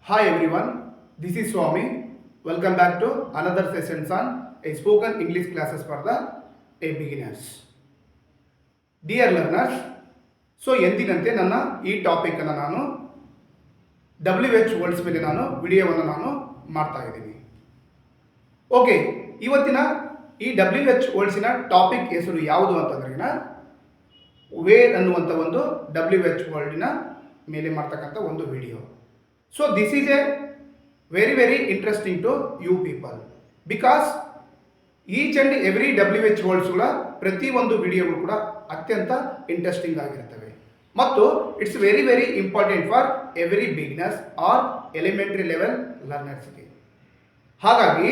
Hi everyone, this is Swami. Welcome back to another session on a spoken English classes for the a beginners. Dear learners, ಎಂದಿನಂತೆ ನನ್ನ ಈ topic ಅನ್ನು ನಾನು WH words ಮೇಲೆ ನಾನು ವಿಡಿಯೋವನ್ನು ನಾನು ಮಾಡ್ತಾ ಇದ್ದೀನಿ. ಓಕೆ, ಇವತ್ತಿನ ಈ WH ವರ್ಡ್ಸಿನ ಟಾಪಿಕ್ ಹೆಸರು ಯಾವುದು ಅಂತಂದ್ರೆ ವೇರ್ ಅನ್ನುವಂಥ ಒಂದು WH ವರ್ಡಿನ ಮೇಲೆ ಮಾಡ್ತಕ್ಕಂಥ ಒಂದು video. So this is a very interesting to you people because each and every WH words ಕೂಡ ಪ್ರತಿ ಒಂದು ವಿಡಿಯೋಗಳು ಕೂಡ ಅತ್ಯಂತ ಇಂಟ್ರೆಸ್ಟಿಂಗ್ ಆಗಿರ್ತವೆ ಮತ್ತು it's very important for every beginners or elementary level ಲರ್ನರ್ಸ್ಗೆ. ಹಾಗಾಗಿ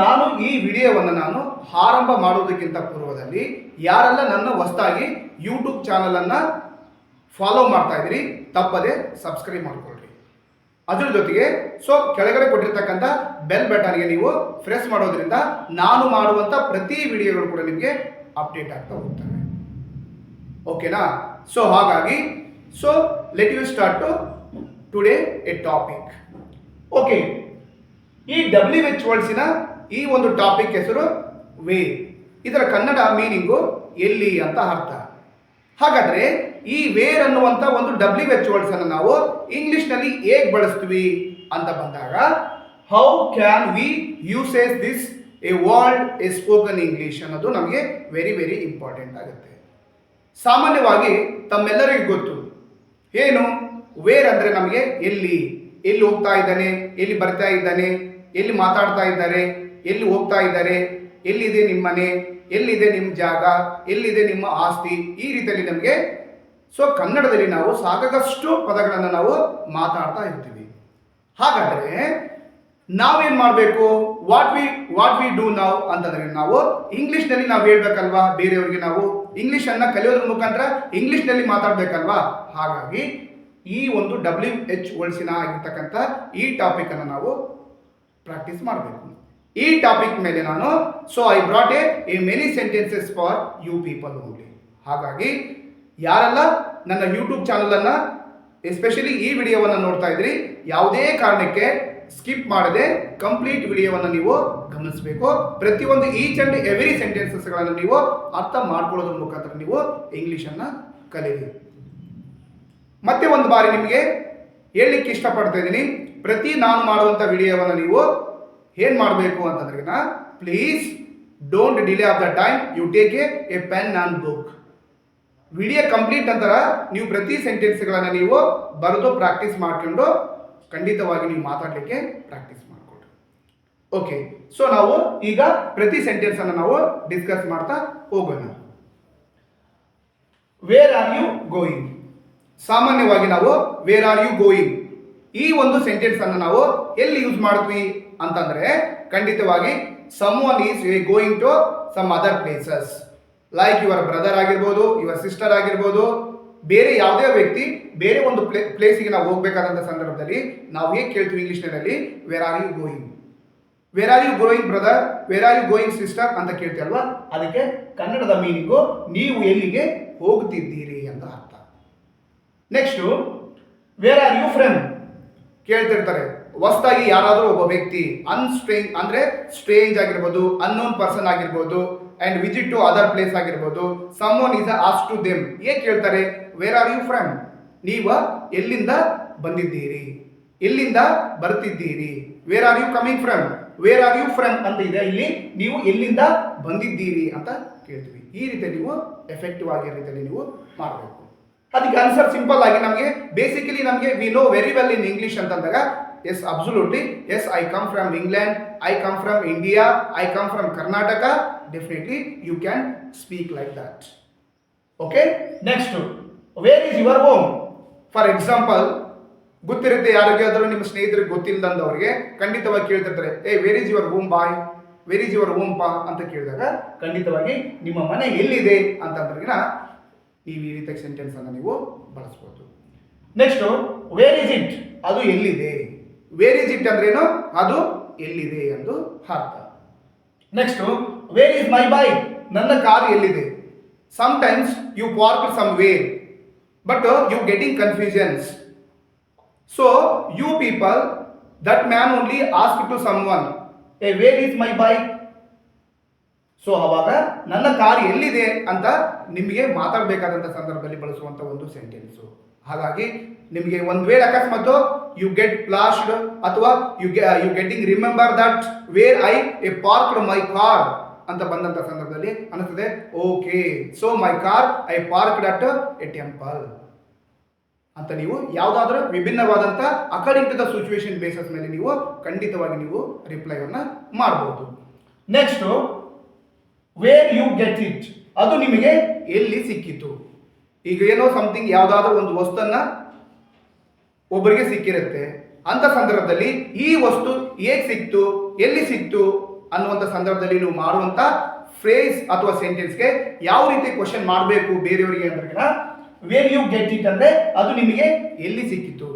ನಾನು ಈ ವಿಡಿಯೋವನ್ನು ನಾನು ಆರಂಭ ಮಾಡುವುದಕ್ಕಿಂತ ಪೂರ್ವದಲ್ಲಿ ಯಾರೆಲ್ಲ ನನ್ನ ಹೊಸದಾಗಿ ಯೂಟ್ಯೂಬ್ ಚಾನಲನ್ನು ಫಾಲೋ ಮಾಡ್ತಾ ಇದ್ದೀರಿ ತಪ್ಪದೆ ಸಬ್ಸ್ಕ್ರೈಬ್ ಮಾಡ್ಕೊಳ್ಳಿ. ಅದ್ರ ಜೊತೆಗೆ ಕೆಳಗಡೆ ಕೊಟ್ಟಿರ್ತಕ್ಕಂಥ ಬೆಲ್ ಬಟನ್ಗೆ ನೀವು ಪ್ರೆಸ್ ಮಾಡೋದ್ರಿಂದ ನಾನು ಮಾಡುವಂಥ ಪ್ರತಿ ವಿಡಿಯೋಗಳು ಕೂಡ ನಿಮಗೆ ಅಪ್ಡೇಟ್ ಆಗ್ತಾ ಹೋಗ್ತವೆ. ಓಕೆನಾ? ಹಾಗಾಗಿ let you start today a topic. Okay, ಈ WH ವರ್ಡ್ಸಿನ ಈ ಒಂದು ಟಾಪಿಕ್ ಹೆಸರು ವೇ. ಇದರ ಕನ್ನಡ ಮೀನಿಂಗು ಎಲ್ಲಿ ಅಂತ ಅರ್ಥ. ಹಾಗಾದ್ರೆ ಈ ವೇರ್ ಅನ್ನುವಂಥ ಒಂದು WH ವರ್ಡ್ಸ್ ಅನ್ನು ನಾವು ಇಂಗ್ಲಿಷ್ನಲ್ಲಿ ಹೇಗೆ ಬಳಸ್ತೀವಿ ಅಂತ ಬಂದಾಗ how can we uses this a word a spoken English ಅನ್ನೋದು ನಮಗೆ ವೆರಿ ಇಂಪಾರ್ಟೆಂಟ್ ಆಗುತ್ತೆ. ಸಾಮಾನ್ಯವಾಗಿ ತಮ್ಮೆಲ್ಲರಿಗೂ ಗೊತ್ತು ಏನು ವೇರ್ ಅಂದರೆ ನಮಗೆ ಎಲ್ಲಿ ಹೋಗ್ತಾ ಇದ್ದಾನೆ, ಎಲ್ಲಿ ಬರ್ತಾ ಇದ್ದಾನೆ, ಎಲ್ಲಿ ಮಾತಾಡ್ತಾ ಇದ್ದಾರೆ, ಎಲ್ಲಿ ಹೋಗ್ತಾ ಇದ್ದಾರೆ, ಎಲ್ಲಿದೆ ನಿಮ್ಮ ಮನೆ, ಎಲ್ಲಿದೆ ನಿಮ್ಮ ಜಾಗ, ಎಲ್ಲಿದೆ ನಿಮ್ಮ ಆಸ್ತಿ, ಈ ರೀತಿಯಲ್ಲಿ ನಮಗೆ ಕನ್ನಡದಲ್ಲಿ ನಾವು ಸಾಕಷ್ಟು ಪದಗಳನ್ನು ನಾವು ಮಾತಾಡ್ತಾ ಇರ್ತೀವಿ. ಹಾಗಾದರೆ ನಾವೇನು ಮಾಡಬೇಕು? ವಾಟ್ ವಿ ಡೂ ನಾವ್ ಅಂತಂದ್ರೆ ನಾವು ಇಂಗ್ಲಿಷ್ನಲ್ಲಿ ನಾವು ಹೇಳ್ಬೇಕಲ್ವಾ, ಬೇರೆಯವರಿಗೆ ನಾವು ಇಂಗ್ಲಿಷನ್ನು ಕಲಿಯೋದ್ರ ಮುಖಾಂತರ ಇಂಗ್ಲಿಷ್ನಲ್ಲಿ ಮಾತಾಡ್ಬೇಕಲ್ವಾ. ಹಾಗಾಗಿ ಈ ಒಂದು WH ವರ್ಡ್ಸಿನ ಆಗಿರ್ತಕ್ಕಂಥ ಈ ಟಾಪಿಕ್ ಅನ್ನು ನಾವು ಪ್ರಾಕ್ಟೀಸ್ ಮಾಡಬೇಕು. ಈ ಟಾಪಿಕ್ ಮೇಲೆ ನಾನು I brought a many sentences for you people only. ಹಾಗಾಗಿ ಯಾರೆಲ್ಲ ನನ್ನ ಯೂಟ್ಯೂಬ್ ಚಾನಲನ್ನು ಎಸ್ಪೆಷಲಿ ಈ ವಿಡಿಯೋವನ್ನು ನೋಡ್ತಾ ಇದ್ರಿ, ಯಾವುದೇ ಕಾರಣಕ್ಕೆ ಸ್ಕಿಪ್ ಮಾಡದೆ ಕಂಪ್ಲೀಟ್ ವಿಡಿಯೋವನ್ನು ನೀವು ಗಮನಿಸಬೇಕು. ಪ್ರತಿಯೊಂದು ಈಚ್ ಅಂಡ್ ಎವ್ರಿ ಸೆಂಟೆನ್ಸಸ್ಗಳನ್ನು ನೀವು ಅರ್ಥ ಮಾಡ್ಕೊಳ್ಳೋದ್ರ ಮುಖಾಂತರ ನೀವು ಇಂಗ್ಲೀಷನ್ನು ಕಲೀರಿ. ಮತ್ತೆ ಒಂದು ಬಾರಿ ನಿಮಗೆ ಹೇಳಲಿಕ್ಕೆ ಇಷ್ಟಪಡ್ತಾ ಇದ್ದೀನಿ, ಪ್ರತಿ ನಾನು ಮಾಡುವಂಥ ವಿಡಿಯೋವನ್ನು ನೀವು ಏನು ಮಾಡಬೇಕು ಅಂತಂದ್ರೆ please don't delay of the time, you take a pen and book. Video complete ನಂತರ ನೀವು ಪ್ರತಿ ಸೆಂಟೆನ್ಸ್ಗಳನ್ನು ನೀವು ಬರೆದು ಪ್ರಾಕ್ಟೀಸ್ ಮಾಡಿಕೊಂಡು ಖಂಡಿತವಾಗಿ ನೀವು ಮಾತಾಡಲಿಕ್ಕೆ ಪ್ರಾಕ್ಟೀಸ್ ಮಾಡಿಕೊಡ್ರಿ. ಓಕೆ, ನಾವು ಈಗ ಪ್ರತಿ ಸೆಂಟೆನ್ಸನ್ನು ನಾವು ಡಿಸ್ಕಸ್ ಮಾಡ್ತಾ ಹೋಗೋಣ. Where are you going? ಸಾಮಾನ್ಯವಾಗಿ ನಾವು ವೇರ್ ಆರ್ ಯು ಗೋಯಿಂಗ್ ಈ ಒಂದು ಸೆಂಟೆನ್ಸ್ ಅನ್ನು ನಾವು ಎಲ್ಲಿ ಯೂಸ್ ಮಾಡ್ತೀವಿ ಅಂತಂದ್ರೆ ಖಂಡಿತವಾಗಿ someone is going to some other places, like your brother ಆಗಿರ್ಬೋದು, ಯುವರ್ ಸಿಸ್ಟರ್ ಆಗಿರ್ಬೋದು, ಬೇರೆ ಯಾವುದೇ ವ್ಯಕ್ತಿ ಬೇರೆ ಒಂದು ಪ್ಲೇಸಿಗೆ ನಾವು ಹೋಗ್ಬೇಕಾದಂಥ ಸಂದರ್ಭದಲ್ಲಿ ನಾವು ಹೇಗೆ ಕೇಳ್ತೀವಿ ಇಂಗ್ಲಿಷ್ನಲ್ಲಿ? Where are you going? Where are you going brother, where are you going sister ಅಂತ ಕೇಳ್ತೀವಿ ಅಲ್ವಾ. ಅದಕ್ಕೆ ಕನ್ನಡದ ಮೀನಿಂಗು ನೀವು ಎಲ್ಲಿಗೆ ಹೋಗ್ತಿದ್ದೀರಿ ಅಂತ ಅರ್ಥ. Next where are you friend ಕೇಳ್ತಿರ್ತಾರೆ. ಹೊಸದಾಗಿ ಯಾರಾದರೂ ಒಬ್ಬ ವ್ಯಕ್ತಿ ಸ್ಟ್ರೇಂಜ್ ಆಗಿರ್ಬೋದು, ಅನ್ನೋನ್ ಪರ್ಸನ್ ಆಗಿರ್ಬೋದು, and visit to other place ಆಗಿರ್ಬೋದು, someone is ask to them ಏನ್ ಕೇಳ್ತಾರೆ? Where are you from? ನೀವು ಎಲ್ಲಿಂದ ಬಂದಿದ್ದೀರಿ, ಎಲ್ಲಿಂದ ಬರ್ತಿದ್ದೀರಿ. Where are you coming from? Where are you from ಅಂತ ಇದೆ, ಇಲ್ಲಿ ನೀವು ಎಲ್ಲಿಂದ ಬಂದಿದ್ದೀರಿ ಅಂತ ಕೇಳ್ತೀವಿ. ಈ ರೀತಿ ನೀವು ಎಫೆಕ್ಟಿವ್ ಆಗಿರೋ ರೀತಿಯಲ್ಲಿ ನೀವು ಮಾಡಬೇಕು. ಅದಕ್ಕೆ ಆನ್ಸರ್ ಸಿಂಪಲ್ ಆಗಿ ನಮಗೆ ಬೇಸಿಕಲಿ ನಮಗೆ we know very well in English ಅಂತಂದಾಗ yes absolutely yes, I come from England, I come from India, I come from Karnataka, definitely you can speak like that. Okay, next where is your home? For example ಗೊತ್ತಿರುತ್ತೆ ಯಾರಿಗಾದರೂ ನಿಮ್ಮ ಸ್ನೇಹಿತರಿಗೆ ಗೊತ್ತಿಲ್ಲದಂದವ್ರಿಗೆ ಖಂಡಿತವಾಗಿ ಕೇಳ್ತಿರ್ತಾರೆ, where is your home boy, where is your home ಪಾ ಅಂತ ಕೇಳಿದಾಗ ಖಂಡಿತವಾಗಿ ನಿಮ್ಮ ಮನೆ ಎಲ್ಲಿದೆ ಅಂತಂದ್ರೆ ಈ ರೀತಿಯ ಸೆಂಟೆನ್ಸ್ ಅನ್ನು ನೀವು ಬಳಸ್ಬೋದು. Next where is it? ಅದು ಎಲ್ಲಿದೆ. ವೇರ್ ಇಸ್ ಇಟ್ ಅಂದ್ರೇನು? ಅದು ಎಲ್ಲಿದೆ ಎಂದು ಅರ್ಥ. Next where is my bike? ನನ್ನ ಕಾರು ಎಲ್ಲಿದೆ. Sometimes you park somewhere, but you getting confusions. So you people, that man only ask to someone, a where is my bike. So ಅವಾಗ ನನ್ನ car ಎಲ್ಲಿದೆ ಅಂತ ನಿಮಗೆ ಮಾತಾಡಬೇಕಾದಂಥ ಸಂದರ್ಭದಲ್ಲಿ ಬಳಸುವಂಥ ಒಂದು ಸೆಂಟೆನ್ಸು. ಹಾಗಾಗಿ ನಿಮಗೆ ಒಂದು ವೇಳೆ ಅಕಸ್ಮಾತ್ ಯು ಗೆಟ್ ಫ್ಲಾಶ್ಡ್ ಅಥವಾ you getting remember that where I a parked my car ಅಂತ ಬಂದಂಥ ಸಂದರ್ಭದಲ್ಲಿ ಅನಿಸ್ತದೆ, okay so my car I parked at a temple ಅಂತ ನೀವು ಯಾವುದಾದ್ರೂ ವಿಭಿನ್ನವಾದಂಥ according to the situation bases ಮೇಲೆ ನೀವು ಖಂಡಿತವಾಗಿ ನೀವು ರಿಪ್ಲೈಯನ್ನು ಮಾಡಬಹುದು. Next where you get it, ಅದು ನಿಮಗೆ ಎಲ್ಲಿ ಸಿಕ್ಕಿತು. ಈಗ ಏನೋ ಸಮಥಿಂಗ್ ಯಾವುದಾದ್ರೂ ಒಂದು ವಸ್ತುವನ್ನ ಒಬ್ಬರಿಗೆ ಸಿಕ್ಕಿರುತ್ತೆ, ಅಂತ ಸಂದರ್ಭದಲ್ಲಿ ಈ ವಸ್ತು ಹೇಗೆ ಸಿಕ್ತು, ಎಲ್ಲಿ ಸಿಕ್ತು ಅನ್ನುವಂಥ ಸಂದರ್ಭದಲ್ಲಿ ನೀವು ಮಾಡುವಂಥ ಫ್ರೇಸ್ ಅಥವಾ ಸೆಂಟೆನ್ಸ್ಗೆ ಯಾವ ರೀತಿ ಕ್ವಶನ್ ಮಾಡಬೇಕು ಬೇರೆಯವರಿಗೆ ಅಂದ್ರೆ, ವೇರ್ ಯು ಗೆಟ್ ಇಟ್ ಅಂದ್ರೆ ಅದು ನಿಮಗೆ ಎಲ್ಲಿ ಸಿಕ್ಕಿತು.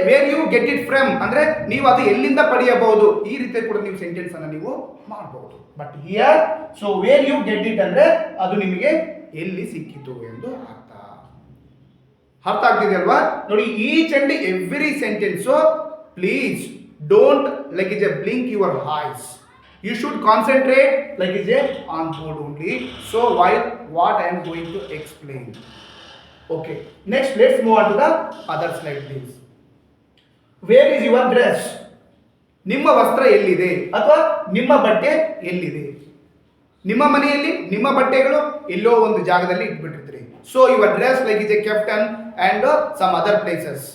Where you get it from ಅಂದ್ರೆ ನೀವು ಅದು ಎಲ್ಲಿಂದ ಪಡೆಯಬಹುದು. ಈ ರೀತಿ ಕೂಡ ನೀವು ಸೆಂಟೆನ್ಸ್ ಅನ್ನು ನೀವು ಮಾಡಬಹುದು. But here so where you get it ಅಂದ್ರೆ ಅದು ನಿಮಗೆ ಎಲ್ಲಿ ಸಿಕ್ಕಿತು ಎಂದು ಅರ್ಥ ಆಗ್ತಿದೆ ಅಲ್ವಾ. ನೋಡಿ, each and every sentence please don't like is A blink your eyes. You should concentrate like is a on board only. So while what I am going to explain. Okay. Next, let's move on to the other slide, please. Where is your dress? ನಿಮ್ಮ ವಸ್ತ್ರ ಎಲ್ಲಿದೆ ಅಥವಾ ನಿಮ್ಮ ಬಟ್ಟೆ ಎಲ್ಲಿದೆ. ನಿಮ್ಮ ಮನೆಯಲ್ಲಿ ನಿಮ್ಮ ಬಟ್ಟೆಗಳು ಎಲ್ಲೋ ಒಂದು ಜಾಗದಲ್ಲಿ ಇಟ್ಬಿಟ್ಟಿರ್ತೀರಿ. So your dress like is a kept on and some other places.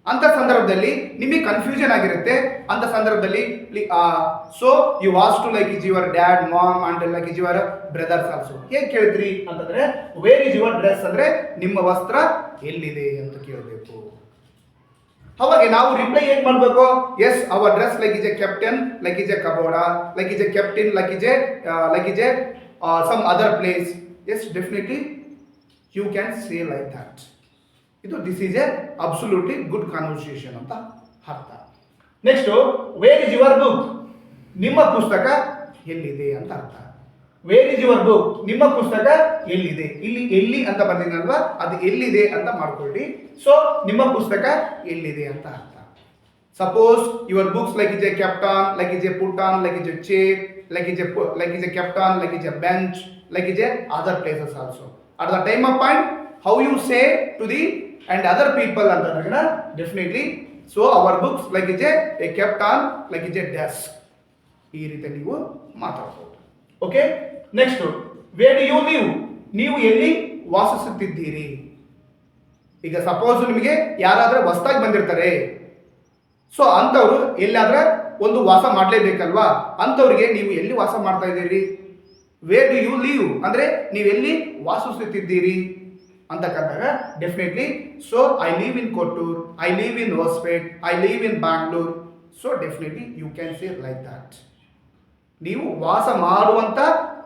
ಅಂತ ಸಂದರ್ಭದಲ್ಲಿ ನಿಮಗೆ ಕನ್ಫ್ಯೂಷನ್ ಆಗಿರುತ್ತೆ. ಅಂತ ಸಂದರ್ಭದಲ್ಲಿ so you was to like is your dad, mom and like is your brothers also. ಹೇಗೆ ಕೇಳ್ತೀರಿ ಅಂತಂದ್ರೆ ವೇರ್ ಇಸ್ ಯುವರ್ ಡ್ರೆಸ್ ಅಂದ್ರೆ ನಿಮ್ಮ ವಸ್ತ್ರ ಎಲ್ಲಿದೆ ಅಂತ ಕೇಳಬೇಕು. ಅವಾಗ ನಾವು ರಿಪ್ಲೈ ಏನ್ ಮಾಡಬೇಕು, yes our dress like is a kept on, like is a cupboard, like is a kept on, like is a some other place. Yes definitely you can say like that. ಇದು this is a absolutely good conversation ಅಂತ ಅರ್ಥ. Next, where is your book, ನಿಮ್ಮ ಪುಸ್ತಕ ಎಲ್ಲಿದೆ ಅಂತ ಅರ್ಥ. Wear is your book, ನಿಮ್ಮ ಪುಸ್ತಕ ಎಲ್ಲಿದೆ. ಇಲ್ಲಿ ಎಲ್ಲಿ ಅಂತ ಬರ್ತೀನಲ್ವಾ, ಅದು ಎಲ್ಲಿದೆ ಅಂತ ಮಾಡ್ಕೊಳ್ಳಿ. ಸೊ ನಿಮ್ಮ ಪುಸ್ತಕ ಎಲ್ಲಿದೆ ಅಂತ ಅರ್ಥ. Suppose your books like is a kept on, like is a put on, like is a chair, like is a kept on, like is a bench, like is a other places also. At the time of point how you say to the and other people ಅಂತಂದ್ರೆ definitely so our books like is a kept on, like is a desk. ಈ ರೀತಿ ನೀವು ಮಾತಾಡಬಹುದು. Okay. Next, where do you live, ನೀವು ಎಲ್ಲಿ ವಾಸಿಸುತ್ತಿದ್ದೀರಿ. ಈಗ suppose ನಿಮಗೆ ಯಾರಾದ್ರೂ ಹೊಸದಾಗಿ ಬಂದಿರ್ತಾರೆ, ಸೊ ಅಂಥವ್ರು ಎಲ್ಲಾದ್ರೂ ಒಂದು ವಾಸ ಮಾಡಲೇಬೇಕಲ್ವಾ, ಅಂಥವ್ರಿಗೆ ನೀವು ಎಲ್ಲಿ ವಾಸ ಮಾಡ್ತಾ ಇದ್ದೀರಿ. ವೇರ್ ಡು ಯು ಲಿವ್ ಅಂದ್ರೆ ನೀವು ಎಲ್ಲಿ ವಾಸಿಸುತ್ತಿದ್ದೀರಿ ಅಂತ ಕಂಡಾಗ definitely so I live in Kottur, I live in Hospet, I live in Bangalore. So definitely you can say like that. ನೀವು ವಾಸ ಮಾಡುವಂಥ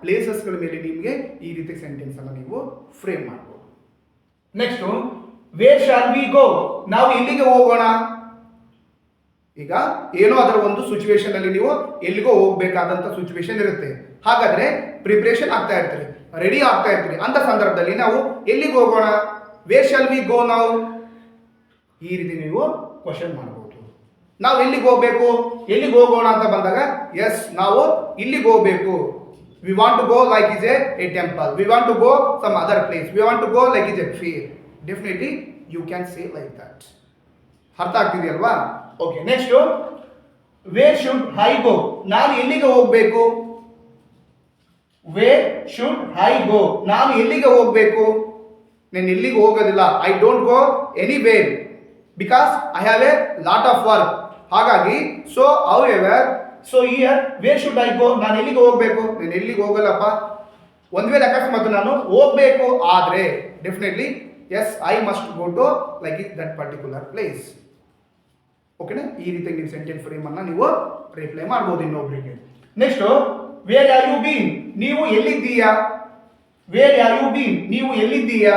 ಪ್ಲೇಸಸ್ಗಳ ಮೇಲೆ ನಿಮಗೆ ಈ ರೀತಿ ಸೆಂಟೆನ್ಸ್ ಅನ್ನು ನೀವು ಫ್ರೇಮ್ ಮಾಡಬಹುದು. Next, where shall we go, ನಾವು ಎಲ್ಲಿಗೆ ಹೋಗೋಣ. ಈಗ ಏನೋ ಅದರ ಒಂದು ಸಿಚುವೇಶನ್ ಅಲ್ಲಿ ನೀವು ಎಲ್ಲಿಗೋ ಹೋಗ್ಬೇಕಾದಂಥ ಸಿಚುವೇಶನ್ ಇರುತ್ತೆ. ಹಾಗಾದ್ರೆ ಪ್ರಿಪರೇಷನ್ ಆಗ್ತಾ ಇರ್ತೀರಿ, ರೆಡಿ ಆಗ್ತಾ ಇರ್ತೀರಿ. ಅಂತ ಸಂದರ್ಭದಲ್ಲಿ ನಾವು ಎಲ್ಲಿಗೆ ಹೋಗೋಣ, ವೇರ್ ಶಾಲ್ ವಿ ಗೋ ನಾವು, ಈ ರೀತಿ ನೀವು ಕ್ವಶನ್ ಮಾಡಬಹುದು. ನಾವು ಎಲ್ಲಿಗೆ ಹೋಗ್ಬೇಕು, ಎಲ್ಲಿಗೆ ಹೋಗೋಣ ಅಂತ ಬಂದಾಗ ಎಸ್ ನಾವು ಇಲ್ಲಿಗೆ ಹೋಗ್ಬೇಕು. We want to go like is a temple, we want to go some other place, we want to go like is a fair. Definitely you can say like that. ಅರ್ಥ ಆಗ್ತಿದೆಯಲ್ವಾ. Okay. Next, where should I go, ನಾನು ಎಲ್ಲಿಗೆ ಹೋಗ್ಬೇಕು. Wear should I go, ನಾನು ಎಲ್ಲಿಗೆ ಹೋಗ್ಬೇಕು. ನಾನು ಎಲ್ಲಿಗೆ ಹೋಗೋದಿಲ್ಲ. I don't go anywhere because I have a lot of work. ಹಾಗಾಗಿ so however so here where should I go, ನಾನು ಎಲ್ಲಿಗೆ ಹೋಗ್ಬೇಕು. ನಾನು ಎಲ್ಲಿಗೆ ಹೋಗಲ್ಲಪ್ಪ. ಒಂದ್ ವೇಳೆ ಅಕಸ್ಮಾತ್ ನಾನು ಹೋಗ್ಬೇಕು ಆದ್ರೆ definitely yes I must go to like it that particular place. ಓಕೆನಾ. ಈ ರೀತಿ ನೀವು ಸೆಂಟೆನ್ಸ್ ಫ್ರೇಮ್ ಅನ್ನ ನೀವು ರಿಪ್ಲೈ ಮಾಡ್ಬೋದು ಇನ್ನೊಬ್ರಿಗೆ. Next, where are you been, ನೀವು ಎಲ್ಲಿದ್ದೀಯಾ. ವೇರ್ ಆರ್ ಯು ಬೀನ್, ನೀವು ಎಲ್ಲಿದ್ದೀಯಾ.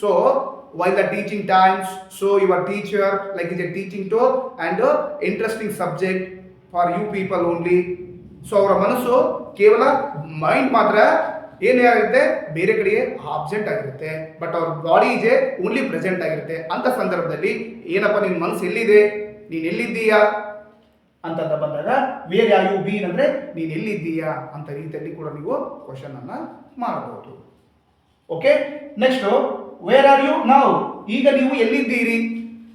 So while the teaching times, so your teacher like is a teaching to and interesting subject for you people only. So ಅವರ ಮನಸ್ಸು ಕೇವಲ mind ಮಾತ್ರ ಏನಾಗಿರುತ್ತೆ, ಬೇರೆ ಕಡೆಗೆ ಆಬ್ಸೆಂಟ್ ಆಗಿರುತ್ತೆ, ಬಟ್ ಅವ್ರ ಬಾಡಿ ಈಜೆ ಓನ್ಲಿ ಪ್ರೆಸೆಂಟ್ ಆಗಿರುತ್ತೆ. ಅಂತ ಸಂದರ್ಭದಲ್ಲಿ ಏನಪ್ಪ ನಿನ್ನ ಮನಸ್ಸು ಎಲ್ಲಿದೆ, ನೀನು ಎಲ್ಲಿದ್ದೀಯಾ ಅಂತ ಬಂದಾಗ ವೇರ್ ಆರ್ ಯು ಬೀನ್ ಅಂದರೆ ನೀನು ಎಲ್ಲಿದ್ದೀಯಾ ಅಂತ ರೀತಿಯಲ್ಲಿ ಕೂಡ ನೀವು ಕ್ವಶನ್ ಅನ್ನ ಮಾಡಬಹುದು. Okay, next where are you now, ಈಗ ನೀವು ಎಲ್ಲಿದ್ದೀರಿ.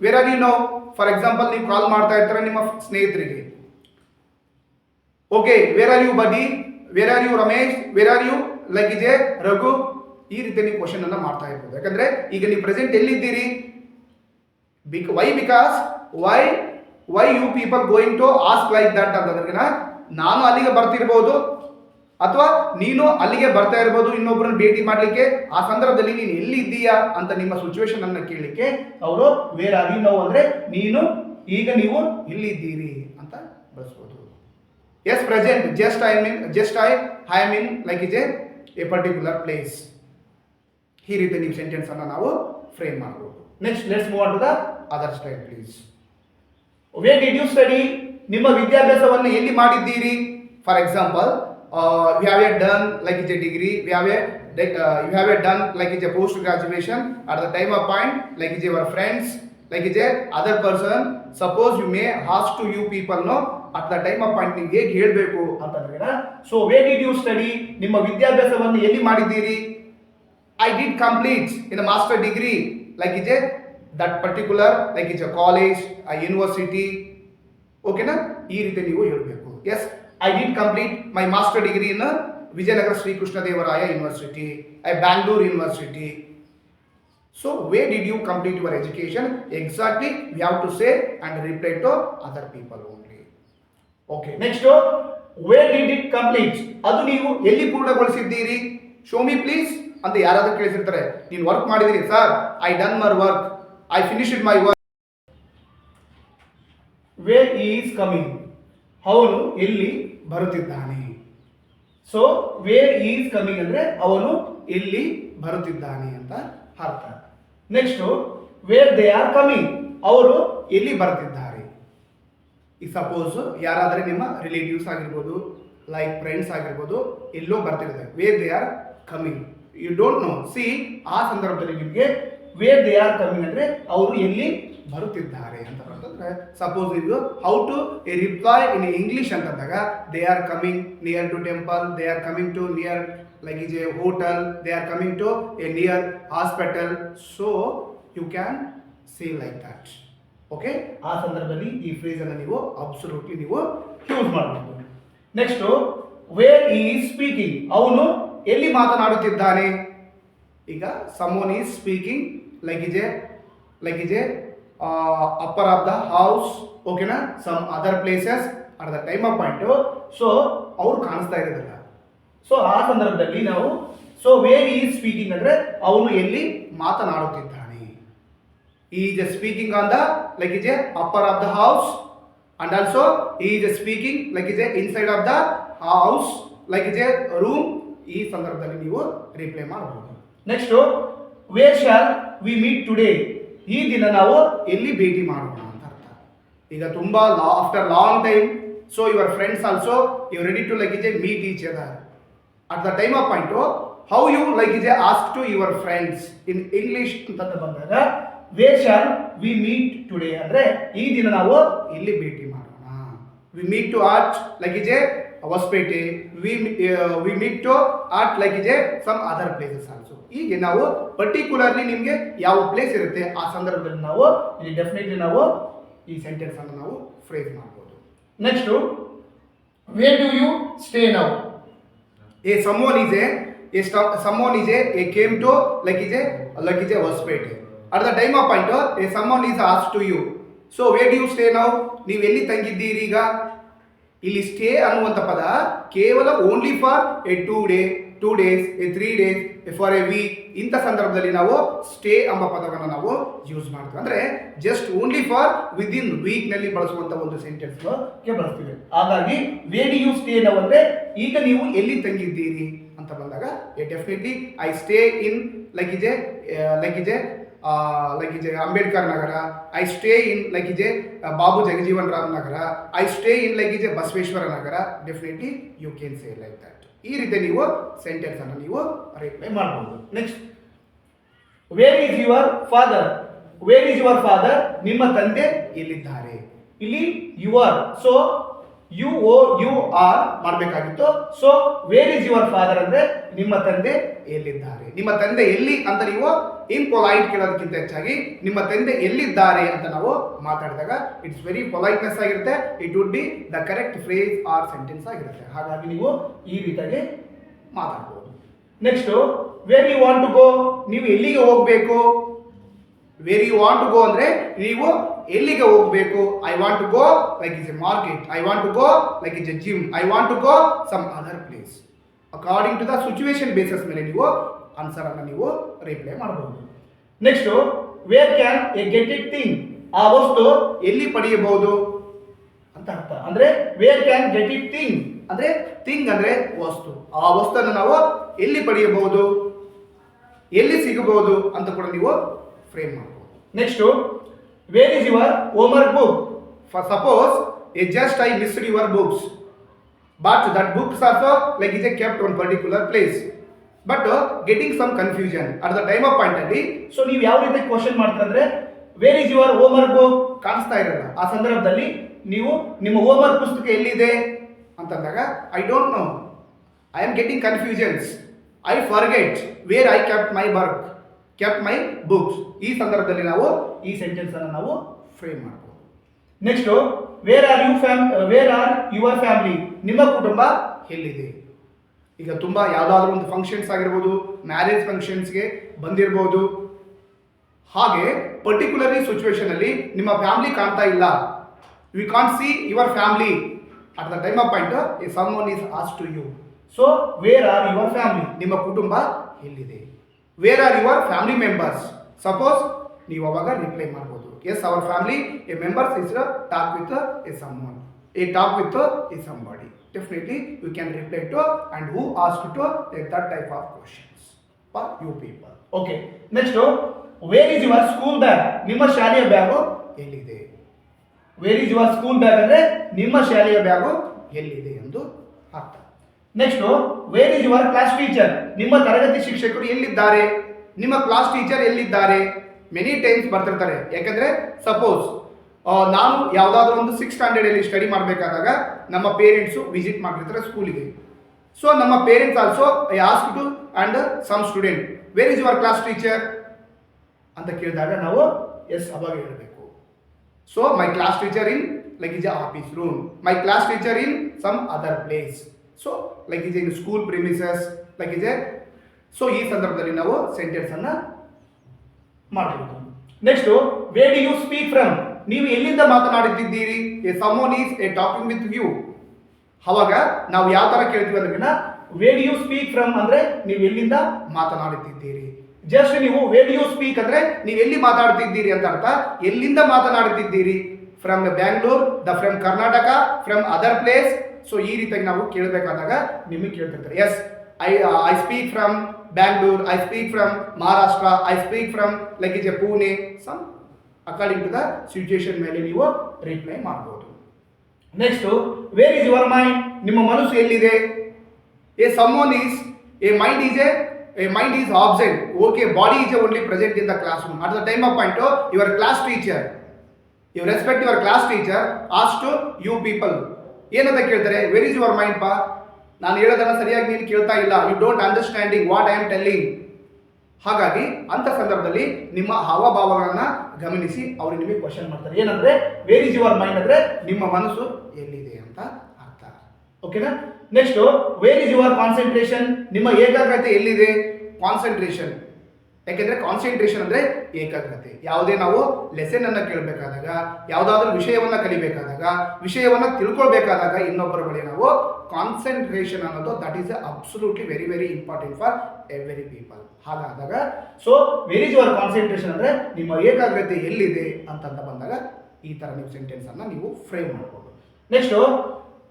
Where are you now, for example ನೀವು ಕಾಲ್ ಮಾಡ್ತಾ ಇರ್ತಾರೆ ನಿಮ್ಮ ಸ್ನೇಹಿತರಿಗೆ. Okay, where are you buddy, where are you Ramesh, where are you like ಇದೆ ರಘು, ಈ ರೀತಿ ನೀವು ಕ್ವಶನ್ ಅನ್ನ ಮಾಡ್ತಾ ಇರ್ಬೋದು. ಯಾಕಂದ್ರೆ ಈಗ ನೀವು ಪ್ರೆಸೆಂಟ್ ಎಲ್ಲಿದ್ದೀರಿ. Why because why you people going to ask like that ಅಂತಂದ್ರೆ ನಾನು ಅಲ್ಲಿಗೆ ಬರ್ತಿರ್ಬೋದು ಅಥವಾ ನೀನು ಅಲ್ಲಿಗೆ ಬರ್ತಾ ಇರ್ಬೋದು ಇನ್ನೊಬ್ಬರನ್ನ ಭೇಟಿ ಮಾಡ್ಲಿಕ್ಕೆ. ಆ ಸಂದರ್ಭದಲ್ಲಿ ನೀನು ಎಲ್ಲಿ ಇದ್ದೀಯಾ ಅಂತ ನಿಮ್ಮ ಸಿಚುವೇಶನ್ ಅನ್ನ ಕೇಳಲಿಕ್ಕೆ ಅವರು ವೇರ್ ಆರ್ ಯು ನೌ ಅಂದ್ರೆ ನೀನು ಈಗ ನೀವು ಎಲ್ಲಿದ್ದೀರಿ ಅಂತ ಬಳಸಬಹುದು. Yes present, just I am in like is a particular place. ಈ ರೀತಿ ನೀವು ಸೆಂಟೆನ್ಸ್ ಅನ್ನ ನಾವು ಫ್ರೇಮ್ ಮಾಡಬಹುದು. Next let's move on to the other slide please. Where did you study, ನಿಮ್ಮ ವಿದ್ಯಾಭ್ಯಾಸವನ್ನು ಎಲ್ಲಿ ಮಾಡಿದ್ದೀರಿ. For example we have done like it's a degree, you have done like it's a post graduation at the time of point like it's your friends like it's a other person. Suppose you may ask to you people no at the time of point ನೀವು ಹೇಗೆ ಹೇಳಬೇಕು ಅಂತಂದ್ರೆ so where did you study, ನಿಮ್ಮ ವಿದ್ಯಾಭ್ಯಾಸವನ್ನು ಎಲ್ಲಿ ಮಾಡಿದ್ದೀರಿ. I did complete in a master degree like it's a that particular like it's a college, a university. ಓಕೆನಾ, ಈ ರೀತಿ ನೀವು ಹೇಳಬೇಕು. Yes, I did complete my master degree in Vijayanagara Sri Krishna Devaraya University, Bangalore University. So where did you complete your education? Exactly, we have to say and reply to other people only. Okay, next where did it complete, ಅದು ನೀವು ಎಲ್ಲಿ ಪೂರ್ಣಗೊಳಿಸಿದ್ದೀರಿ. Show me please ಅಂತ ಯಾರಾದ್ರೂ ಕೇಳಿಸಿರ್ತಾರೆ. ನೀನು work ಮಾಡಿದಿರಿ sir, I done my work, I finished my work. Where is coming, ಅವನು ಎಲ್ಲಿ ಬರುತ್ತಿದ್ದಾನೆ. ಸೊ ವೇರ್ ಈಸ್ ಕಮಿಂಗ್ ಅಂದ್ರೆ ಅವನು ಎಲ್ಲಿ ಬರುತ್ತಿದ್ದಾನೆ ಅಂತ ಅರ್ಥ. Next wear they are coming, ಅವರು ಎಲ್ಲಿ ಬರುತ್ತಿದ್ದಾರೆ. ಈ ಸಪೋಸ್ ಯಾರಾದರೆ ನಿಮ್ಮ ರಿಲೇಟಿವ್ಸ್ ಆಗಿರ್ಬೋದು, ಲೈಕ್ ಫ್ರೆಂಡ್ಸ್ ಆಗಿರ್ಬೋದು, ಎಲ್ಲೋ ಬರ್ತಿರ್ತಾರೆ. Where they are coming, you don't know. See, ಆ ಸಂದರ್ಭದಲ್ಲಿ ನಿಮಗೆ ವೇರ್ ದೇ ಆರ್ ಕಮಿಂಗ್ ಅಂದ್ರೆ ಅವರು ಎಲ್ಲಿ ಬರುತ್ತಿದ್ದಾರೆ ಅಂತ ಬರ್ತಂದ್ರೆ ಸಪೋಸ್ ನೀವು how to reply in English ಅಂತಂದಾಗ they are coming near to temple, they are coming to near like is a hotel, they are coming to a near hospital. So you can say like that. Okay, ಆ ಸಂದರ್ಭದಲ್ಲಿ ಈ phrase ಅನ್ನು ನೀವು absolutely ನೀವು use ಮಾಡಬಹುದು. Next where is speaking, ಅವನು ಎಲ್ಲಿ ಮಾತನಾಡುತ್ತಿದ್ದಾನೆ. ಈಗ someone is speaking like is a upper of the house, ಓಕೆನಾ, some other places at the time of point. So ಅವ್ರು ಕಾಣಿಸ್ತಾ ಇರೋದಿಲ್ಲ. ಸೊ ಆ ಸಂದರ್ಭದಲ್ಲಿ ನಾವು ಸೊ ವೇರ್ ಈಸ್ ಸ್ಪೀಕಿಂಗ್ ಅಂದ್ರೆ ಅವನು ಎಲ್ಲಿ ಮಾತನಾಡುತ್ತಿದ್ದಾನೆ. he is speaking on the like is a upper of the house and also he is speaking like is a inside of the house like is a room. ಈ ಸಂದರ್ಭದಲ್ಲಿ ನೀವು reply ಮಾಡಬಹುದು. Next where shall we meet today, ಈ ದಿನ ನಾವು ಎಲ್ಲಿ ಭೇಟಿ ಮಾಡೋಣ ಅಂತ ಅರ್ಥ. ಈಗ ತುಂಬಾ after long time, so your friends also you ready to like is a meet each other at the time of point. How you like is a ask to your friends in English ಅಂತ ಬಂದಾಗ where shall we meet today ಅಂದ್ರೆ ಈ ದಿನ ನಾವು ಎಲ್ಲಿ ಭೇಟಿ ಮಾಡೋಣ. We meet to at like is a Hospete, we meet to at like is a some other places also. ಹೀಗೆ ನಾವು ಪರ್ಟಿಕ್ಯುಲರ್ಲಿ ನಿಮಗೆ ಯಾವ ಪ್ಲೇಸ್ ಇರುತ್ತೆ ಆ ಸಂದರ್ಭದಲ್ಲಿ ನಾವು ಇಲ್ಲಿ ಡೆಫಿನೆಟ್ಲಿ ನಾವು ಈ ಸೆಂಟೆನ್ಸ್ ಅನ್ನು ನಾವು ಫ್ರೇಸ್ ಮಾಡಬಹುದು. Next where do you stay now, someone is a came to like is a Hospete at the time of point. Someone is asked to you, so where do you stay now, ನೀವು ಎಲ್ಲಿ ತಂಗಿದ್ದೀರಿ. ಈಗ ಇಲ್ಲಿ stay ಅನ್ನುವಂಥ ಪದ ಕೇವಲ only for a 2 days, a 3 days, for a week, ಇಂಥ ಸಂದರ್ಭದಲ್ಲಿ ನಾವು ಸ್ಟೇ ಎಂಬ ಪದವನ್ನು ನಾವು ಯೂಸ್ ಮಾಡ್ತೀವಿ. ಅಂದರೆ ಜಸ್ಟ್ ಓನ್ಲಿ ಫಾರ್ ವಿದಿನ್ ವೀಕ್ನಲ್ಲಿ ಬಳಸುವಂಥ ಒಂದು ಸೆಂಟೆನ್ಸ್ಗೆ ಬಳಸ್ತೀವಿ. ಹಾಗಾಗಿ where do you stay now ಅಂದರೆ ಈಗ ನೀವು ಎಲ್ಲಿ ತಂಗಿದ್ದೀರಿ ಅಂತ ಬಂದಾಗ definitely I stay in like is a like ಇದೆ Ambedkar Nagar, I stay in like ಇದೆ Babu Jagjivan Ram Nagar, I stay in like ಇದೆ Basaveshwara Nagar, definitely you can say like that. ಈ ರೀತಿ ನೀವು ಸೆಂಟೆನ್ಸ್ ಅನ್ನು ನೀವು ರಿಪ್ಲೈ ಮಾಡಬಹುದು. Next, where is your father? Where is your father? ನಿಮ್ಮ ತಂದೆ ಎಲ್ಲಿದ್ದಾರೆ? ಇಲ್ಲಿ your, so you oh you are ಮಾಡಬೇಕಾಗಿತ್ತು. So where is your father ಅಂದ್ರೆ ನಿಮ್ಮ ತಂದೆ ಎಲ್ಲಿದ್ದಾರೆ. ನಿಮ್ಮ ತಂದೆ ಎಲ್ಲಿ ಅಂತ ನೀವು ಇನ್ ಪೊಲೈಟ್ ಕೇಳೋದಕ್ಕಿಂತ ಹೆಚ್ಚಾಗಿ ನಿಮ್ಮ ತಂದೆ ಎಲ್ಲಿದ್ದಾರೆ ಅಂತ ನಾವು ಮಾತಾಡಿದಾಗ ಇಟ್ಸ್ ವೆರಿ ಪೊಲೈಟ್ನೆಸ್ ಆಗಿರುತ್ತೆ. It would be the correct phrase or sentence ಆಗಿರುತ್ತೆ. ಹಾಗಾಗಿ ನೀವು ಈ ರೀತಿಯಾಗಿ ಮಾತಾಡ್ಬೋದು. Next, where you want to go? ನೀವು ಎಲ್ಲಿಗೆ ಹೋಗಬೇಕು? Where you want to go ಅಂದ್ರೆ ನೀವು ಎಲ್ಲಿಗೆ ಹೋಗಬೇಕು? I want to go like is a market, I want to go like is a gym, I want to go some other place. According to the situation basis ಮೇಲೆ ನೀವು answer ಅನ್ನು ನೀವು reply ಮಾಡಬಹುದು. Next, where can A get it thing? ಆ ವಸ್ತು ಎಲ್ಲಿ ಪಡೆಯಬಹುದು ಅಂತ ಅರ್ಥ. ಅಂದ್ರೆ where can get it thing ಅಂದ್ರೆ ಥಿಂಗ್ ಅಂದ್ರೆ ವಸ್ತು. ಆ ವಸ್ತುವನ್ನು ನಾವು ಎಲ್ಲಿ ಪಡೆಯಬಹುದು, ಎಲ್ಲಿ ಸಿಗಬಹುದು ಅಂತ ಕೂಡ ನೀವು ಫ್ರೇಮ್ ಮಾಡಬಹುದು. Next, where is your homework book? For suppose just I missed your books, but that books also like is kept on particular place, but getting some confusion at the time of point ಅಲ್ಲಿ. So ನೀವು ಯಾವ ರೀತಿ question ಮಾಡ್ತೀರಾ ಅಂದ್ರೆ wear is your homework book ಕಾಣಿಸ್ತಾ ಇರಲ್ಲ. ಆ ಸಂದರ್ಭದಲ್ಲಿ ನೀವು ನಿಮ್ಮ ಹೋಮ್ವರ್ಕ್ ಪುಸ್ತಕ ಎಲ್ಲಿದೆ ಅಂತಂದಾಗ I don't know, I am getting confusions, I forget where I kept my work, kept my books. ಈ ಸಂದರ್ಭದಲ್ಲಿ ನಾವು ಈ ಸೆಂಟೆನ್ಸ್ ಅನ್ನು ನಾವು ಫ್ರೇಮ್ ಮಾಡಬಹುದು. Next, where are your family? ನಿಮ್ಮ ಕುಟುಂಬ ಎಲ್ಲಿದೆ? ಈಗ ತುಂಬ ಯಾವುದಾದ್ರೂ ಒಂದು ಫಂಕ್ಷನ್ಸ್ ಆಗಿರ್ಬೋದು, ಮ್ಯಾರೇಜ್ ಫಂಕ್ಷನ್ಸ್ಗೆ ಬಂದಿರ್ಬೋದು, ಹಾಗೆ ಪರ್ಟಿಕ್ಯುಲರ್ಲಿ ಸಿಚುವೇಶನ್ ಅಲ್ಲಿ ನಿಮ್ಮ ಫ್ಯಾಮಿಲಿ ಕಾಣ್ತಾ ಇಲ್ಲ, you can't see your family at the time of point someone is asked to you. So where are your family? ನಿಮ್ಮ ಕುಟುಂಬ ಎಲ್ಲಿದೆ? Where are your family members? Suppose ನೀವು ಅವಾಗ ರಿಪ್ಲೈ ಮಾಡ್ಬೋದು, yes our family a members is talk with a someone, a talk with a somebody. Definitely you can reply to and who ask to that type of questions for you people. Okay. Next, where is your school bag? ನಿಮ್ಮ ಶಾಲೆಯ bag ಎಲ್ಲಿದೆ? Wear is your school bag ಅಂದ್ರೆ ನಿಮ್ಮ ಶಾಲೆಯ bag ಎಲ್ಲಿದೆ ಎಂದು ಅರ್ಥ. Next, where is your class teacher? ನಿಮ್ಮ ತರಗತಿ ಶಿಕ್ಷಕರು ಎಲ್ಲಿದ್ದಾರೆ? ನಿಮ್ಮ ಕ್ಲಾಸ್ ಟೀಚರ್ ಎಲ್ಲಿದ್ದಾರೆ? ಮೆನಿ ಟೈಮ್ಸ್ ಬರ್ತಿರ್ತಾರೆ. ಯಾಕಂದ್ರೆ ಸಪೋಸ್ ನಾನು ಯಾವುದಾದ್ರೂ ಒಂದು 6th ಸ್ಟ್ಯಾಂಡರ್ಡ್ ಅಲ್ಲಿ ಸ್ಟಡಿ ಮಾಡಬೇಕಾದಾಗ ನಮ್ಮ ಪೇರೆಂಟ್ಸು ವಿಸಿಟ್ ಮಾಡಿರ್ತಾರೆ ಸ್ಕೂಲಿಗೆ. ಸೊ ನಮ್ಮ parents also I ask to and some student where is your class teacher ಅಂತ ಕೇಳಿದಾಗ ನಾವು ಎಸ್ ಅವಾಗ ಹೇಳಬೇಕು. So my class teacher in like is a office room, my class teacher in some other place. So like is in school premises like is a. So ಈ ಸಂದರ್ಭದಲ್ಲಿ ನಾವು sentence ಅನ್ನ ಮಾಡಬೇಕು. Next, where do you speak from? ನೀವು ಎಲ್ಲಿಂದ ಮಾತನಾಡುತ್ತಿದ್ದೀರಿ? A someone is a talking with you. ಅವಾಗ ನಾವು ಯಾವ ತರ ಕೇಳ್ತೀವಿ ಅಂದ್ರೆ where do you speak from ಅಂದ್ರೆ ನೀವು ಎಲ್ಲಿಂದ ಮಾತನಾಡುತ್ತಿದ್ದೀರಿ. ಜಸ್ಟ್ ನೀವು ವೇರ್ ಡು ಯು ಸ್ಪೀಕ್ ಅಂದ್ರೆ ನೀವು ಎಲ್ಲಿ ಮಾತಾಡ್ತಿದ್ದೀರಿ ಅಂತ ಅರ್ಥ. ಎಲ್ಲಿಂದ ಮಾತನಾಡುತ್ತಿದ್ದೀರಿ? From Bangalore, from Karnataka, from other place. So ಈ ರೀತಿಯಾಗಿ ನಾವು ಕೇಳಬೇಕಾದಾಗ ನಿಮಗೆ ಕೇಳ್ತಿರ್ತಾರೆ, yes I speak from Bangalore, I speak from Maharashtra, I speak from like is a Pune, some according to the situation ಮೇಲೆ ನೀವು ರಿಪ್ಲೈ ಮಾಡಬಹುದು. Next, where is your mind? ನಿಮ್ಮ ಮನಸ್ಸು ಎಲ್ಲಿದೆ? A someone is a mind is absent. Okay, body is only present in the classroom. At the time of point, your class teacher, you respect your class teacher, ask to you people ಏನಂತ ಕೇಳ್ತಾರೆ? Wear is your mind ಪಾ? ನಾನು ಹೇಳೋದನ್ನ ಸರಿಯಾಗಿ ನೀನು ಕೇಳ್ತಾ ಇಲ್ಲ, you don't understanding what I am telling. ಹಾಗಾಗಿ ಅಂತ ಸಂದರ್ಭದಲ್ಲಿ ನಿಮ್ಮ ಹಾವಭಾವಗಳನ್ನ ಗಮನಿಸಿ ಅವರು ನಿಮಗೆ ಕ್ವಶನ್ ಮಾಡ್ತಾರೆ. ಏನಂದ್ರೆ ವೇರ್ ಇಸ್ ಯುವರ್ ಮೈಂಡ್ ಅಂದ್ರೆ ನಿಮ್ಮ ಮನಸ್ಸು ಎಲ್ಲಿದೆ ಅಂತ ಅರ್ಥ. ಓಕೆನಾ? Next, where is your concentration? ನಿಮ್ಮ ಏಕಾಗ್ರತೆ ಎಲ್ಲಿದೆ? ಕಾನ್ಸಂಟ್ರೇಷನ್, ಯಾಕೆಂದ್ರೆ ಕಾನ್ಸಂಟ್ರೇಷನ್ ಅಂದ್ರೆ ಏಕಾಗ್ರತೆ. ಯಾವುದೇ ನಾವು ಲೆಸನ್ ಅನ್ನ ಕೇಳಬೇಕಾದಾಗ, ಯಾವುದಾದ್ರೂ ವಿಷಯವನ್ನ ಕಲಿಬೇಕಾದಾಗ, ವಿಷಯವನ್ನ ತಿಳ್ಕೊಳ್ಬೇಕಾದಾಗ ಇನ್ನೊಬ್ಬರ ಬಳಿ ನಾವು ಕಾನ್ಸಂಟ್ರೇಷನ್ ಅನ್ನೋದು that is absolutely very very important for every people. ಹಾಗಾದಾಗ so where is your concentration ಅಂದ್ರೆ ನಿಮ್ಮ ಏಕಾಗ್ರತೆ ಎಲ್ಲಿದೆ ಅಂತ ಬಂದಾಗ ಈ ತರ ನೀವು ಸೆಂಟೆನ್ಸ್ ಅನ್ನ ನೀವು ಫ್ರೇಮ್ ಮಾಡಬಹುದು. Next,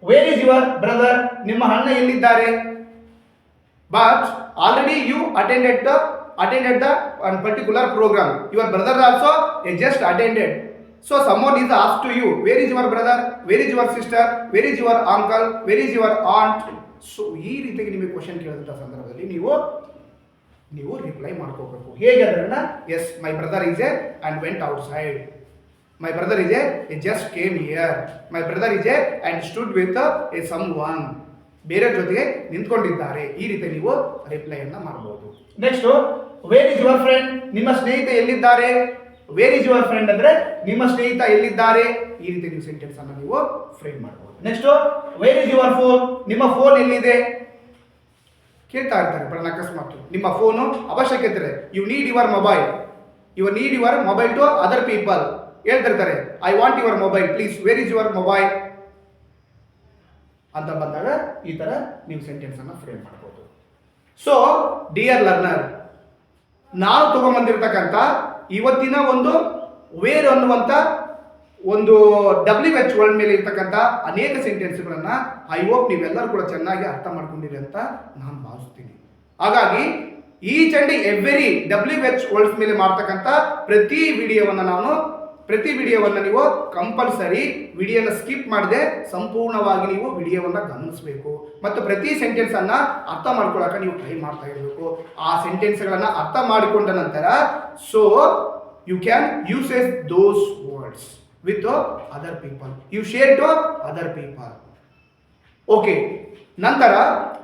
where is your brother? ನಿಮ್ಮ ಅಣ್ಣ ಎಲ್ಲಿದ್ದಾರೆ? But already you attended the attended the one particular program. Your brother also just attended. So someone is asked to you, where is your brother, where is your sister, where is your uncle, where is your aunt. So ಈ ರೀತಿಯಾಗಿ ನಿಮಗೆ question ಕೇಳಿದಂಥ ಸಂದರ್ಭದಲ್ಲಿ ನೀವು reply ಮಾಡ್ಕೋಬೇಕು. ಹೇಗೆ ಅದನ್ನ, yes my brother is a and went outside, my brother is a just came here, my brother is a and stood with a someone, ಬೇರೆ ಜೊತೆಗೆ ನಿಂತ್ಕೊಂಡಿದ್ದಾರೆ. ಈ ರೀತಿ ನೀವು ರಿಪ್ಲೈಯನ್ನು ಮಾಡಬಹುದು. Next, where is your friend, ನಿಮ್ಮ ಸ್ನೇಹಿತ ಎಲ್ಲಿದ್ದಾರೆ. ವೇರ್ ಇಸ್ ಯುವರ್ ಫ್ರೆಂಡ್ ಅಂದ್ರೆ ನಿಮ್ಮ ಸ್ನೇಹಿತ ಎಲ್ಲಿದ್ದಾರೆ. ಈ ರೀತಿ ನೀವು ಸೆಂಟೆನ್ಸ್ ಅನ್ನು ನೀವು ಫ್ರೇಮ್ ಮಾಡಬಹುದು. Next, where is your phone, ನಿಮ್ಮ ಫೋನ್ ಎಲ್ಲಿದೆ. ಕೇಳ್ತಾ ಇರ್ತಾರೆ ಅಕಸ್ಮಾತ್ ನಿಮ್ಮ ಫೋನು ಅವಶ್ಯಕತೆ ಇದೆ. You need your mobile to other people. ಹೇಳ್ತಿರ್ತಾರೆ I want your mobile please, where is your mobile ಅಂತ ಬಂದಾಗ ಈ ತರ ನೀವು ಸೆಂಟೆನ್ಸ್ ಅನ್ನು ಫ್ರೇಮ್ ಮಾಡಬಹುದು. ಸೊ ಡಿಯರ್ ಲರ್ನರ್, ನಾವು ತಗೊಂಡ್ಬಂದಿರ್ತಕ್ಕಂಥ ಇವತ್ತಿನ ಒಂದು ವೇರ್ ಅನ್ನುವಂಥ ಒಂದು WH ವರ್ಡ್ ಮೇಲೆ ಇರ್ತಕ್ಕಂಥ ಅನೇಕ ಸೆಂಟೆನ್ಸ್ಗಳನ್ನ ಐ ಹೋಪ್ ನೀವೆಲ್ಲರೂ ಕೂಡ ಚೆನ್ನಾಗಿ ಅರ್ಥ ಮಾಡ್ಕೊಂಡಿರಿ ಅಂತ ನಾನು ಭಾವಿಸ್ತೀನಿ. ಹಾಗಾಗಿ each and every WH words ಮೇಲೆ ಮಾಡ್ತಕ್ಕಂಥ ಪ್ರತಿ ವಿಡಿಯೋವನ್ನು ನೀವು ಕಂಪಲ್ಸರಿ ವಿಡಿಯೋನ ಸ್ಕಿಪ್ ಮಾಡದೆ ಸಂಪೂರ್ಣವಾಗಿ ನೀವು ವಿಡಿಯೋವನ್ನು ಗಮನಿಸಬೇಕು ಮತ್ತು ಪ್ರತಿ ಸೆಂಟೆನ್ಸ್ ಅನ್ನ ಅರ್ಥ ಮಾಡ್ಕೊಳ್ಳೋಕೆ ನೀವು ಟ್ರೈ ಮಾಡ್ತಾ ಇರಬೇಕು. ಆ ಸೆಂಟೆನ್ಸ್ಗಳನ್ನು ಅರ್ಥ ಮಾಡಿಕೊಂಡ ನಂತರ so you can uses those words with other people, you share to other people. Okay, ನಂತರ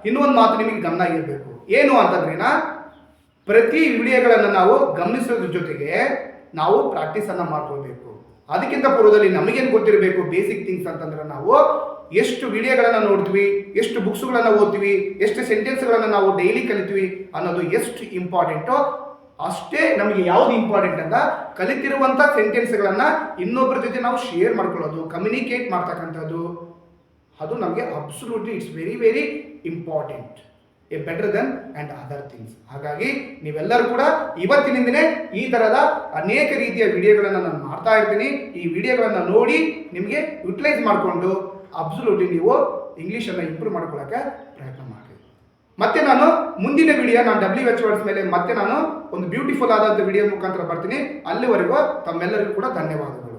ಇನ್ನೊಂದು ಮಾತು ನಿಮಗೆ ಗಮನ ಇರಬೇಕು. ಏನು ಅಂತಂದ್ರೇನ, ಪ್ರತಿ ವಿಡಿಯೋಗಳನ್ನು ನಾವು ಗಮನಿಸೋದ್ರ ಜೊತೆಗೆ ನಾವು ಪ್ರಾಕ್ಟೀಸನ್ನು ಮಾಡ್ಕೊಳ್ಬೇಕು. ಅದಕ್ಕಿಂತ ಪೂರ್ವದಲ್ಲಿ ನಮಗೇನು ಗೊತ್ತಿರಬೇಕು, ಬೇಸಿಕ್ ಥಿಂಗ್ಸ್ ಅಂತಂದ್ರೆ ನಾವು ಎಷ್ಟು ವಿಡಿಯೋಗಳನ್ನು ನೋಡ್ತೀವಿ, ಎಷ್ಟು ಬುಕ್ಸ್ಗಳನ್ನು ಓದ್ತೀವಿ, ಎಷ್ಟು ಸೆಂಟೆನ್ಸ್ಗಳನ್ನು ನಾವು ಡೈಲಿ ಕಲಿತೀವಿ ಅನ್ನೋದು ಎಷ್ಟು ಇಂಪಾರ್ಟೆಂಟೋ ಅಷ್ಟೇ ನಮಗೆ ಯಾವುದು ಇಂಪಾರ್ಟೆಂಟ್ ಅಂತ ಕಲಿತಿರುವಂಥ ಸೆಂಟೆನ್ಸ್ಗಳನ್ನು ಇನ್ನೊಬ್ಬರ ಜೊತೆ ನಾವು ಶೇರ್ ಮಾಡ್ಕೊಳ್ಳೋದು, ಕಮ್ಯುನಿಕೇಟ್ ಮಾಡ್ತಕ್ಕಂಥದ್ದು, ಅದು ನಮಗೆ absolutely it's very very important, a better then and other things. ಹಾಗಾಗಿ ನೀವೆಲ್ಲರೂ ಕೂಡ ಇವತ್ತಿನಿಂದನೇ ಈ ಥರದ ಅನೇಕ ರೀತಿಯ ವಿಡಿಯೋಗಳನ್ನು ನಾನು ಮಾಡ್ತಾ ಇರ್ತೀನಿ. ಈ ವಿಡಿಯೋಗಳನ್ನು ನೋಡಿ ನಿಮಗೆ ಯುಟಿಲೈಸ್ ಮಾಡಿಕೊಂಡು ಅಬ್ಸಲ್ಯೂಟ್ಲಿ ನೀವು ಇಂಗ್ಲೀಷನ್ನು ಇಂಪ್ರೂವ್ ಮಾಡ್ಕೊಳ್ಳೋಕ್ಕೆ ಪ್ರಯತ್ನ ಮಾಡಿ. ಮತ್ತೆ ನಾನು ಮುಂದಿನ ವಿಡಿಯೋ WH ವರ್ಡ್ಸ್ ಮೇಲೆ ಮತ್ತೆ ನಾನು ಒಂದು ಬ್ಯೂಟಿಫುಲ್ ಆದಂಥ ವಿಡಿಯೋ ಮುಖಾಂತರ ಬರ್ತೀನಿ. ಅಲ್ಲಿವರೆಗೂ ತಮ್ಮೆಲ್ಲರಿಗೂ ಕೂಡ ಧನ್ಯವಾದಗಳು.